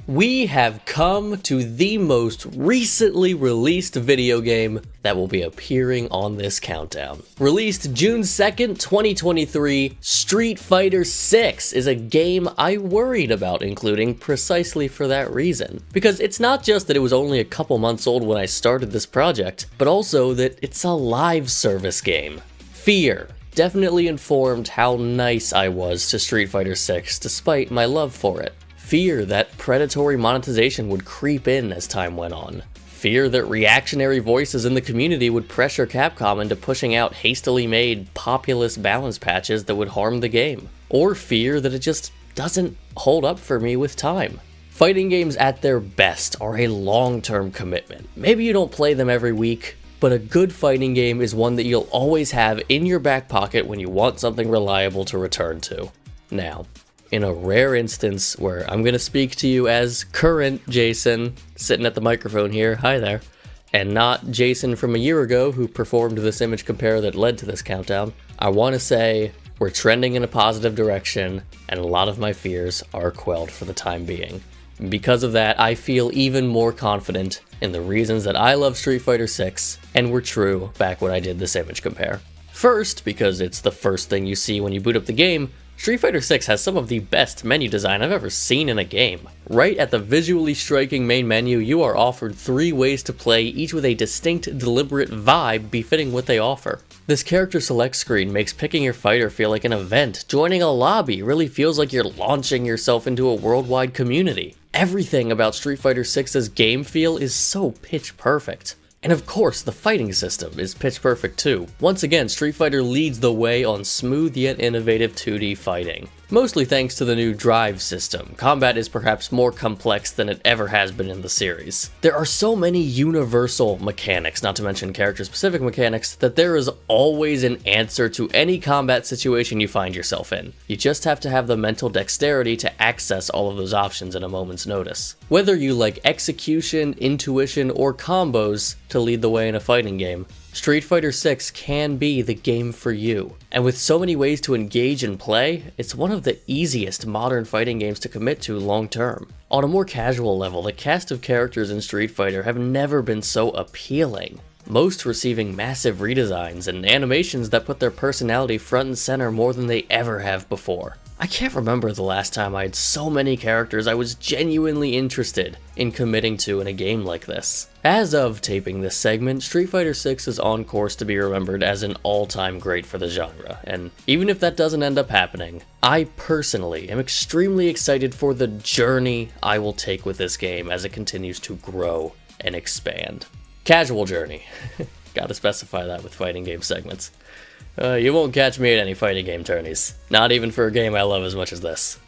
We have come to the most recently released video game that will be appearing on this countdown. Released June 2nd, 2023, Street Fighter VI is a game I worried about including precisely for that reason. Because it's not just that it was only a couple months old when I started this project, but also that it's a live service game. Fear definitely informed how nice I was to Street Fighter VI despite my love for it. Fear that predatory monetization would creep in as time went on. Fear that reactionary voices in the community would pressure Capcom into pushing out hastily made populist balance patches that would harm the game. Or fear that it just doesn't hold up for me with time. Fighting games at their best are a long-term commitment. Maybe you don't play them every week, but a good fighting game is one that you'll always have in your back pocket when you want something reliable to return to. Now, in a rare instance where I'm going to speak to you as current Jason, sitting at the microphone here, hi there, and not Jason from a year ago who performed this image compare that led to this countdown, I want to say we're trending in a positive direction, and a lot of my fears are quelled for the time being. Because of that, I feel even more confident in the reasons that I love Street Fighter VI and were true back when I did this image compare. First, because it's the first thing you see when you boot up the game, Street Fighter VI has some of the best menu design I've ever seen in a game. Right at the visually striking main menu, you are offered 3 ways to play, each with a distinct, deliberate vibe befitting what they offer. This character select screen makes picking your fighter feel like an event. Joining a lobby really feels like you're launching yourself into a worldwide community. Everything about Street Fighter VI's game feel is so pitch perfect. And of course, the fighting system is pitch perfect too. Once again, Street Fighter leads the way on smooth yet innovative 2D fighting. Mostly thanks to the new drive system, combat is perhaps more complex than it ever has been in the series. There are so many universal mechanics, not to mention character-specific mechanics, that there is always an answer to any combat situation you find yourself in. You just have to have the mental dexterity to access all of those options at a moment's notice. Whether you like execution, intuition, or combos to lead the way in a fighting game, Street Fighter VI can be the game for you. And with so many ways to engage and play, it's one of the easiest modern fighting games to commit to long term. On a more casual level, the cast of characters in Street Fighter have never been so appealing. Most receiving massive redesigns and animations that put their personality front and center more than they ever have before. I can't remember the last time I had so many characters I was genuinely interested in committing to in a game like this. As of taping this segment, Street Fighter VI is on course to be remembered as an all-time great for the genre, and even if that doesn't end up happening, I personally am extremely excited for the journey I will take with this game as it continues to grow and expand. Casual journey. Gotta specify that with fighting game segments. You won't catch me at any fighting game tourneys. Not even for a game I love as much as this.